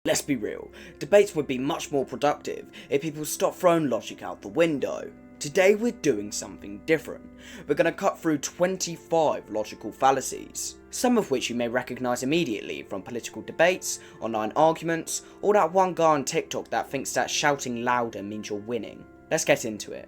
Let's be real, debates would be much more productive if people stopped throwing logic out the window. Today we're doing something different. We're going to cut through 25 logical fallacies, some of which you may recognise immediately from political debates, online arguments, or that one guy on TikTok that thinks that shouting louder means you're winning. Let's get into it.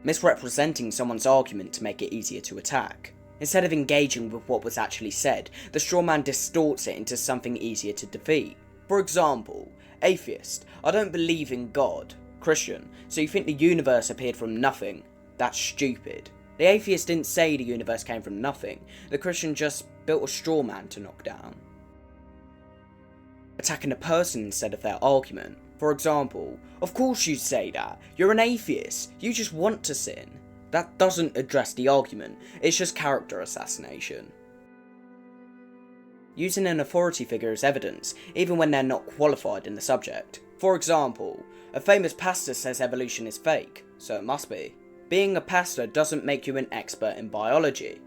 Misrepresenting someone's argument to make it easier to attack. Instead of engaging with what was actually said, the strawman distorts it into something easier to defeat. For example, atheist, I don't believe in God. Christian, so you think the universe appeared from nothing? That's stupid. The atheist didn't say the universe came from nothing, the Christian just built a straw man to knock down. Attacking a person instead of their argument. For example, of course you'd say that, you're an atheist, you just want to sin. That doesn't address the argument, it's just character assassination. Using an authority figure as evidence, even when they're not qualified in the subject. For example, a famous pastor says evolution is fake, so it must be. Being a pastor doesn't make you an expert in biology.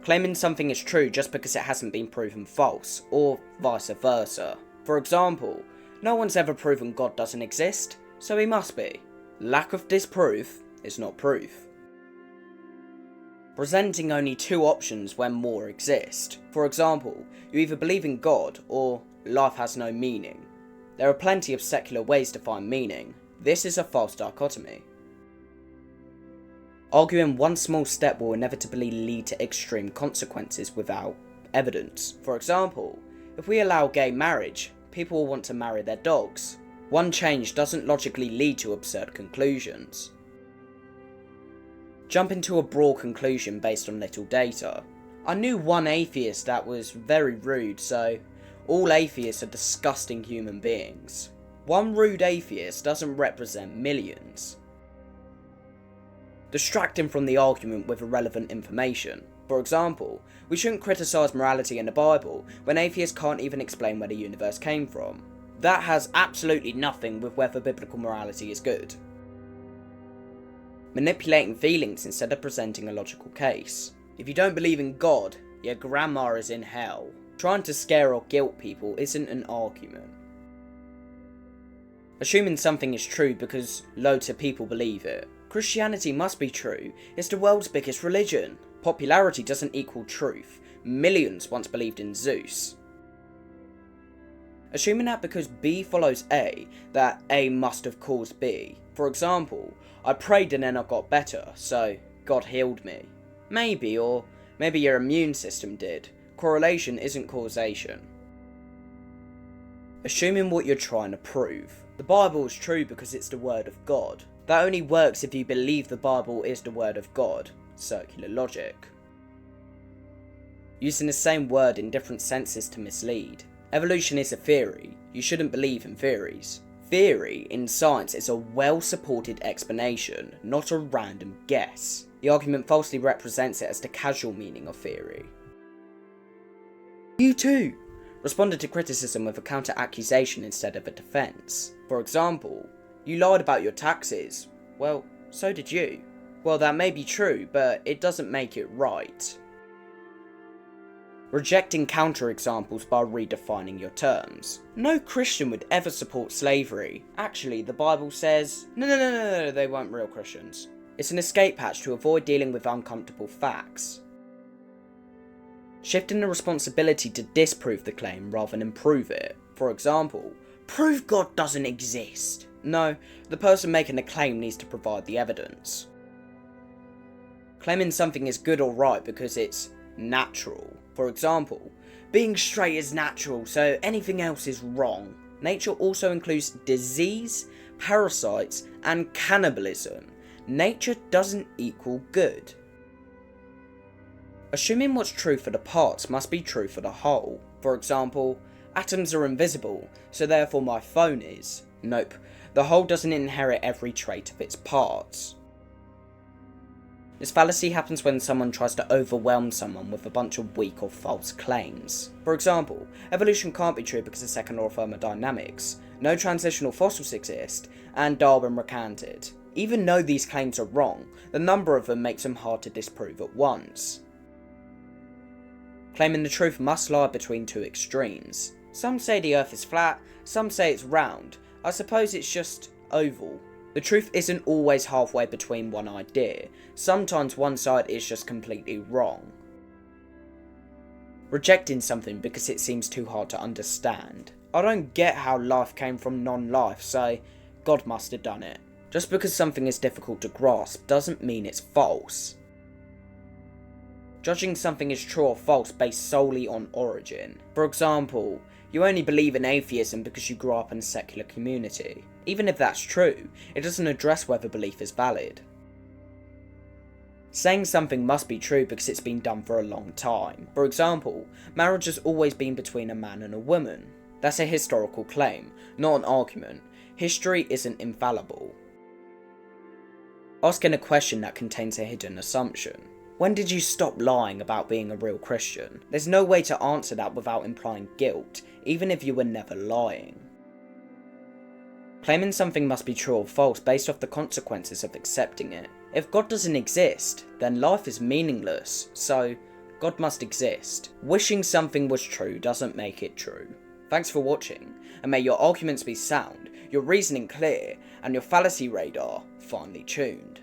Claiming something is true just because it hasn't been proven false, or vice versa. For example, no one's ever proven God doesn't exist, so he must be. Lack of disproof is not proof. Presenting only two options when more exist. For example, you either believe in God, or life has no meaning. There are plenty of secular ways to find meaning. This is a false dichotomy. Arguing one small step will inevitably lead to extreme consequences without evidence. For example, if we allow gay marriage, people will want to marry their dogs. One change doesn't logically lead to absurd conclusions. Jumping to a broad conclusion based on little data. I knew one atheist that was very rude, so all atheists are disgusting human beings. One rude atheist doesn't represent millions. Distracting from the argument with irrelevant information. For example, we shouldn't criticise morality in the Bible when atheists can't even explain where the universe came from. That has absolutely nothing with whether biblical morality is good. Manipulating feelings instead of presenting a logical case. If you don't believe in God, your grandma is in hell. Trying to scare or guilt people isn't an argument. Assuming something is true because loads of people believe it. Christianity must be true, it's the world's biggest religion. Popularity doesn't equal truth. Millions once believed in Zeus. Assuming that because B follows A, that A must have caused B. For example, I prayed and then I got better, so God healed me. Maybe, or maybe your immune system did. Correlation isn't causation. Assuming what you're trying to prove. The Bible is true because it's the word of God. That only works if you believe the Bible is the word of God. Circular logic. Using the same word in different senses to mislead. Evolution is a theory. You shouldn't believe in theories. Theory in science is a well-supported explanation, not a random guess. The argument falsely represents it as the casual meaning of theory. You too responded to criticism with a counter-accusation instead of a defense. For example, you lied about your taxes. Well, so did you. Well, that may be true, but it doesn't make it right. Rejecting counterexamples by redefining your terms. No Christian would ever support slavery. Actually, the Bible says, no, they weren't real Christians. It's an escape hatch to avoid dealing with uncomfortable facts. Shifting the responsibility to disprove the claim rather than improve it. For example, prove God doesn't exist. No, the person making the claim needs to provide the evidence. Claiming something is good or right because it's natural. For example, being straight is natural, so anything else is wrong. Nature also includes disease, parasites, and cannibalism. Nature doesn't equal good. Assuming what's true for the parts must be true for the whole. For example, atoms are invisible, so therefore my phone is. Nope, the whole doesn't inherit every trait of its parts. This fallacy happens when someone tries to overwhelm someone with a bunch of weak or false claims. For example, evolution can't be true because of second law of thermodynamics, no transitional fossils exist, and Darwin recanted. Even though these claims are wrong, the number of them makes them hard to disprove at once. claiming the truth must lie between two extremes. Some say the earth is flat, some say it's round. I suppose it's just oval. The truth isn't always halfway between one idea. Sometimes one side is just completely wrong. Rejecting something because it seems too hard to understand. I don't get how life came from non-life, so God must have done it. Just because something is difficult to grasp doesn't mean it's false. Judging something as true or false based solely on origin. For example, you only believe in atheism because you grew up in a secular community. Even if that's true, it doesn't address whether belief is valid. Saying something must be true because it's been done for a long time. For example, marriage has always been between a man and a woman. That's a historical claim, not an argument. History isn't infallible. Asking a question that contains a hidden assumption. When did you stop lying about being a real Christian? There's no way to answer that without implying guilt, even if you were never lying. Claiming something must be true or false based off the consequences of accepting it. If God doesn't exist, then life is meaningless, so God must exist. Wishing something was true doesn't make it true. Thanks for watching, and may your arguments be sound, your reasoning clear, and your fallacy radar finely tuned.